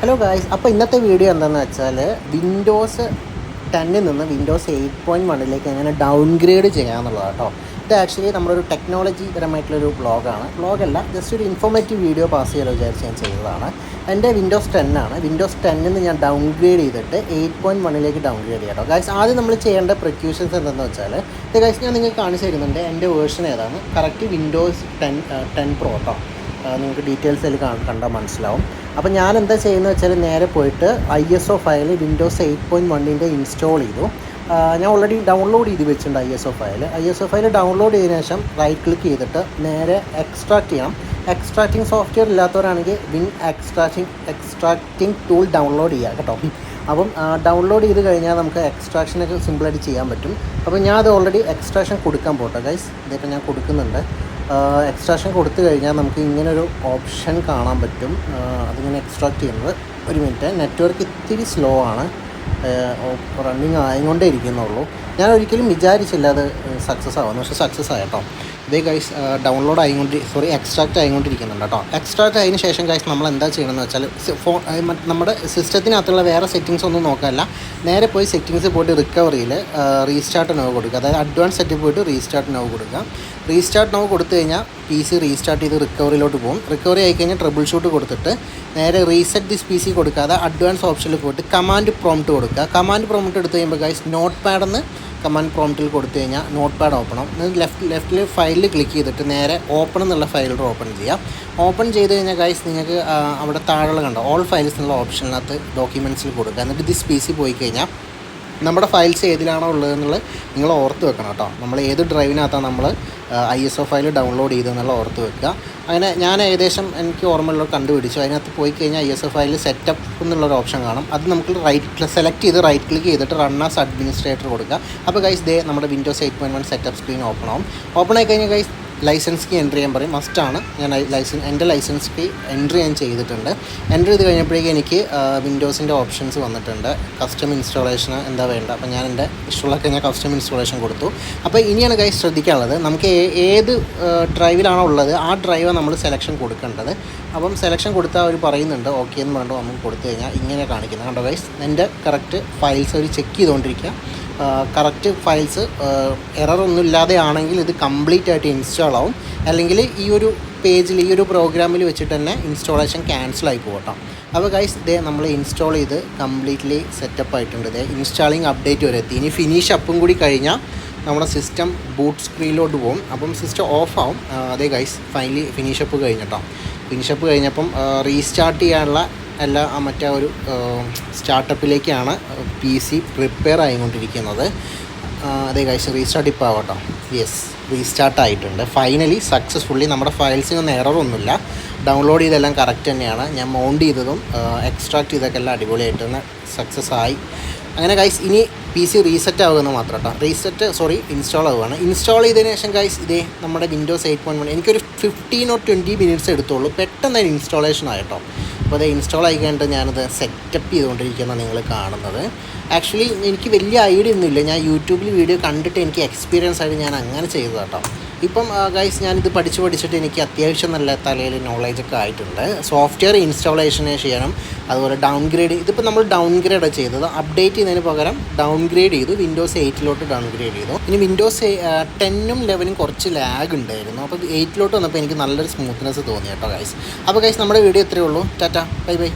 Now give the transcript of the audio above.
Hello guys, അപ്പോൾ ഇന്നത്തെ video എന്താണെന്ന് വെച്ചാൽ വിൻഡോസ് 10 നിന്ന് വിൻഡോസ് 8.1 എങ്ങനെ ഡൗൺഗ്രേഡ് ചെയ്യാമെന്നുള്ളതാണ് കേട്ടോ. ഇത് ആക്ച്വലി നമ്മളൊരു ടെക്നോളജി പരമായിട്ടുള്ളൊരു വ്ളോഗല്ല, ജസ്റ്റ് ഒരു ഇൻഫോർമേറ്റീവ് വീഡിയോ പാസ് ചെയ്യാൻ വിചാരിച്ച് ഞാൻ ചെയ്തതാണ്. എൻ്റെ വിൻഡോസ് 10 ആണ്. വിൻഡോസ് 10 നിന്ന് ഞാൻ ഡൗൺഗ്രേഡ് ചെയ്തിട്ട് 8.1 ഡൗൺഗ്രേഡ് ചെയ്യാം കേട്ടോ. ഗായ്സ്, ആദ്യം നമ്മൾ ചെയ്യേണ്ട പ്രിക്യൂഷൻസ് എന്താണെന്ന് വെച്ചാൽ ഇത് ഗായ്സ് ഞാൻ നിങ്ങൾക്ക് കാണിച്ചു തരുന്നുണ്ട്. എൻ്റെ വേർഷൻ ഏതാണ് കറക്റ്റ് വിൻഡോസ് 10 പ്രോ കേട്ടോ. നിങ്ങൾക്ക് ഡീറ്റെയിൽസ് അതിൽ കണ്ടാൽ മനസ്സിലാവും. അപ്പോൾ ഞാൻ എന്താ ചെയ്യുന്നത് വെച്ചാൽ നേരെ പോയിട്ട് ISO ഫയൽ വിൻഡോസ് 8.1 ഇൻസ്റ്റാൾ ചെയ്തു. ഞാൻ ഓൾറെഡി ഡൗൺലോഡ് ചെയ്ത് വെച്ചിട്ടുണ്ട് ISO ഫയൽ ഡൗൺലോഡ് ചെയ്തതിനു ശേഷം റൈറ്റ് ക്ലിക്ക് ചെയ്തിട്ട് നേരെ എക്സ്ട്രാക്ട് ചെയ്യണം. എക്സ്ട്രാക്റ്റിംഗ് സോഫ്റ്റ്വെയർ ഇല്ലാത്തവരാണെങ്കിൽ വിൻ എക്സ്ട്രാക്റ്റിംഗ് ടൂൾ ഡൗൺലോഡ് ചെയ്യുക കേട്ടോ. അപ്പം ഡൗൺലോഡ് ചെയ്ത് കഴിഞ്ഞാൽ നമുക്ക് എക്സ്ട്രാക്ഷനൊക്കെ സിമ്പിളായിട്ട് ചെയ്യാൻ പറ്റും. അപ്പോൾ ഞാൻ അത് ഓൾറെഡി എക്സ്ട്രാക്ഷൻ കൊടുക്കാൻ പോട്ടെ ഗൈസ്. ഇതിപ്പോൾ ഞാൻ കൊടുക്കുന്നുണ്ട്. എക്സ്ട്രാക്ഷൻ കൊടുത്തു കഴിഞ്ഞാൽ നമുക്ക് ഇങ്ങനൊരു ഓപ്ഷൻ കാണാൻ പറ്റും. അതിങ്ങനെ എക്സ്ട്രാക്ട് ചെയ്യുന്നത്. ഒരു മിനിറ്റ്, നെറ്റ്വർക്ക് ഇത്തിരി സ്ലോ ആണ്, റണ്ണിങ് ആയിക്കൊണ്ടേ ഇരിക്കുന്നുള്ളൂ. ഞാൻ ഒരിക്കലും വിചാരിച്ചില്ല അത് സക്സസ് ആവുമെന്ന്, പക്ഷേ സക്സസ് ആയിട്ടോ. ഇതേ ഗൈസ് എക്സ്ട്രാക്റ്റ് ആയിക്കൊണ്ടിരിക്കുന്നുണ്ട് കേട്ടോ. എക്സ്ട്രാക്റ്റ് ആയതിനു ശേഷം ഗൈസ് നമ്മൾ എന്താ ചെയ്യണമെന്ന് വെച്ചാൽ നമ്മുടെ സിസ്റ്റത്തിനകത്തുള്ള വേറെ സെറ്റിങ്സ് ഒന്നും നോക്കാനല്ല, നേരെ പോയി സെറ്റിങ്സ് പോയിട്ട് റിക്കവറിയിൽ റീസ്റ്റാർട്ട് നോ കൊടുക്കുക. അതായത് അഡ്വാൻസ് സെറ്റിൽ പോയിട്ട് റീസ്റ്റാർട്ട് നോ കൊടുക്കുക. റീസ്റ്റാർട്ട് നോ കൊടുത്തു കഴിഞ്ഞാൽ PC റീസ്റ്റാർട്ട് ചെയ്ത് റിക്കവറിയിലോട്ട് പോകും. റിക്കവറി ആയിക്കഴിഞ്ഞാൽ ട്രബിൾ ഷൂട്ട് കൊടുത്തിട്ട് നേരെ റീസെറ്റ് ദിസ് PC കൊടുക്കാതെ അഡ്വാൻസ് ഓപ്ഷനിൽ പോയിട്ട് കമാൻഡ് പ്രോംപ്റ്റ് കൊടുക്കുക. കമാൻഡ് പ്രോംപ്റ്റ് എടുത്ത് കഴിയുമ്പോൾ ഗൈസ് നോട്ട് പാഡെന്ന് കമാൻഡ് പ്രോംപ്റ്റിൽ കൊടുത്തു കഴിഞ്ഞാൽ നോട്ട് പാഡ് ഓപ്പൺ ആവും. ലെഫ്റ്റിൽ ഫയലിൽ ക്ലിക്ക് ചെയ്തിട്ട് നേരെ ഓപ്പൺ എന്നുള്ള ഫയൽ ഓപ്പൺ ചെയ്യാം. ഓപ്പൺ ചെയ്ത് കഴിഞ്ഞാൽ ഗൈസ് നിങ്ങൾക്ക് അവിടെ താഴെ കണ്ടോ ഓൾ ഫയൽസ് എന്നുള്ള ഓപ്ഷനകത്ത് ഡോക്യുമെൻറ്റ്സിൽ കൊടുക്കുക. എന്നിട്ട് ദിസ് PC പോയി കഴിഞ്ഞാൽ നമ്മുടെ ഫയൽസ് ഏതിലാണോ ഉള്ളതെന്നുള്ളത് നിങ്ങൾ ഓർത്ത് വെക്കണം കേട്ടോ. നമ്മൾ ഏത് ഡ്രൈവിനകത്താണ് നമ്മൾ ISO ഫയൽ ഡൗൺലോഡ് ചെയ്തെന്നുള്ള ഓർത്ത് വെക്കുക. അങ്ങനെ ഞാൻ ഏകദേശം എനിക്ക് ഓർമ്മയുള്ളത് കണ്ടുപിടിച്ചു. അതിനകത്ത് പോയി കഴിഞ്ഞാൽ ISO ഫയൽ സെറ്റപ്പ് എന്നുള്ളൊരു ഓപ്ഷൻ കാണും. അത് നമുക്ക് സെലക്ട് ചെയ്ത് റൈറ്റ് ക്ലിക്ക് ചെയ്തിട്ട് റൺ ആസ് അഡ്മിനിസ്ട്രേറ്റർ കൊടുക്കുക. അപ്പോൾ ഗൈസ് നമ്മുടെ വിൻഡോസ് 8.1 സെറ്റപ്പ് സ്ക്രീൻ ഓപ്പൺ ആവും. ഓപ്പൺ ആയി കഴിഞ്ഞാൽ ഗൈസ് ലൈസൻസ് കീ എൻട്രി ചെയ്യാൻ പറയും. മസ്റ്റാണ്. ഞാൻ എൻ്റെ ലൈസൻസ് കീ എൻട്രി ഞാൻ ചെയ്തിട്ടുണ്ട്. എൻട്രി ചെയ്ത് കഴിഞ്ഞപ്പോഴേക്കും എനിക്ക് വിൻഡോസിൻ്റെ ഓപ്ഷൻസ് വന്നിട്ടുണ്ട്. കസ്റ്റം ഇൻസ്റ്റാളേഷൻ എന്താ വേണ്ട, അപ്പോൾ ഞാൻ എൻ്റെ ഇഷ്ടമുള്ളതൊക്കെ ഞാൻ കസ്റ്റം ഇൻസ്റ്റാളേഷൻ കൊടുത്തു. അപ്പോൾ ഇനിയാണ് ഗൈസ് ശ്രദ്ധിക്കാനുള്ളത്, നമുക്ക് ഏത് ഡ്രൈവിലാണോ ഉള്ളത് ആ ഡ്രൈവ് നമ്മൾ സെലക്ഷൻ കൊടുക്കേണ്ടത്. അപ്പം സെലക്ഷൻ കൊടുത്താൽ അവർ പറയുന്നുണ്ട് ഓക്കെ എന്ന് പറഞ്ഞിട്ട് നമുക്ക് കൊടുത്തു കഴിഞ്ഞാൽ ഇങ്ങനെ കാണിക്കുന്നത് കണ്ടോ ഗൈസ്. എൻ്റെ കറക്റ്റ് ഫയൽസ് അവർ ചെക്ക് ചെയ്തുകൊണ്ടിരിക്കുക. കറക്റ്റ് ഫയൽസ് എററൊന്നും ഇല്ലാതെ ആണെങ്കിൽ ഇത് കംപ്ലീറ്റ് ആയിട്ട് ഇൻസ്റ്റാൾ ആവും. അല്ലെങ്കിൽ ഈ ഒരു പേജിൽ ഈ ഒരു പ്രോഗ്രാമിൽ വെച്ചിട്ട് തന്നെ ഇൻസ്റ്റാളേഷൻ ക്യാൻസലായി പോകട്ടോ. അപ്പോൾ ഗൈസ് നമ്മൾ ഇൻസ്റ്റാൾ ചെയ്ത് കംപ്ലീറ്റ്ലി സെറ്റപ്പ് ആയിട്ടുണ്ട്. ഇൻസ്റ്റാളിങ് അപ്ഡേറ്റ് വരെ എത്തി. ഇനി ഫിനിഷ് അപ്പും കൂടി കഴിഞ്ഞാൽ നമ്മുടെ സിസ്റ്റം ബൂട്ട് സ്ക്രീനിലോട്ട് പോകും. അപ്പം സിസ്റ്റം ഓഫ് ആവും. അതേ ഗൈസ് ഫൈനലി ഫിനിഷ് അപ്പ് കഴിഞ്ഞിട്ടോ. ഫിനിഷ് അപ്പ് കഴിഞ്ഞപ്പം റീസ്റ്റാർട്ട് ചെയ്യാനുള്ള മറ്റേ ഒരു സ്റ്റാർട്ടപ്പിലേക്കാണ് PC പ്രിപ്പയർ ആയിക്കൊണ്ടിരിക്കുന്നത്. അതേ ഗൈസ് റീസ്റ്റാർട്ട് ഇപ്പോൾ ആവട്ടോ. യെസ്, റീസ്റ്റാർട്ട് ആയിട്ടുണ്ട് ഫൈനലി സക്സസ്ഫുള്ളി. നമ്മുടെ ഫയൽസിനൊന്നും എററൊന്നുമില്ല. ഡൗൺലോഡ് ചെയ്തെല്ലാം കറക്റ്റ് തന്നെയാണ്. ഞാൻ മൗണ്ട് ചെയ്തതും എക്സ്ട്രാക്ട് ചെയ്തൊക്കെ എല്ലാം അടിപൊളിയായിട്ട് തന്നെ സക്സസ് ആയി. അങ്ങനെ ഗൈസ് ഇനി PC റീസെറ്റ് ആവുമെന്ന് മാത്രം കേട്ടോ. ഇൻസ്റ്റാൾ ആവുകയാണ്. ഇൻസ്റ്റാൾ ചെയ്തതിന് ശേഷം ഗൈസ് നമ്മുടെ വിൻഡോസ് 8.1 എനിക്കൊരു 15 or 20 മിനിറ്റ്സ് എടുത്തുള്ളൂ. പെട്ടെന്ന് ഇൻസ്റ്റാളേഷൻ ആയിട്ടോ. അപ്പോൾ അത് ഇൻസ്റ്റാൾ ആയി കഴിഞ്ഞിട്ട് ഞാനത് സെറ്റപ്പ് ചെയ്തുകൊണ്ടിരിക്കുന്ന നിങ്ങൾ കാണുന്നത്. ആക്ച്വലി എനിക്ക് വലിയ ഐഡിയ ഒന്നുമില്ല. ഞാൻ യൂട്യൂബിൽ വീഡിയോ കണ്ടിട്ട് എനിക്ക് എക്സ്പീരിയൻസ് ആയിട്ട് ഞാൻ അങ്ങനെ ചെയ്തത് കേട്ടോ. ഇപ്പം ഗൈസ് ഞാനിത് പഠിച്ചിട്ട് എനിക്ക് അത്യാവശ്യം നല്ല തലയിൽ നോളേജൊക്കെ ആയിട്ടുണ്ട്. സോഫ്റ്റ്വെയർ ഇൻസ്റ്റാളേഷനെ ചെയ്യണം, അതുപോലെ ഡൗൺഗ്രേഡ്. ഇതിപ്പോൾ നമ്മൾ ഡൗൺഗ്രേഡാണ് ചെയ്തത്. അപ്ഡേറ്റ് ചെയ്യുന്നതിന് പകരം ഡൗൺഗ്രേഡ് ചെയ്തു. വിൻഡോസ് 8 ഡൗൺഗ്രേഡ് ചെയ്തു. ഇനി വിൻഡോസ് 10ഉം 11ഉം കുറച്ച് ലാഗ് ഉണ്ടായിരുന്നു. അപ്പോൾ 8 വന്നപ്പോൾ എനിക്ക് നല്ലൊരു സ്മൂത്ത്നെസ് തോന്നി കേട്ടോ ഗൈസ്. അപ്പോൾ ഗൈസ് നമ്മുടെ വീഡിയോ ഇത്രയേ ഉള്ളൂ. Tata, bye bye.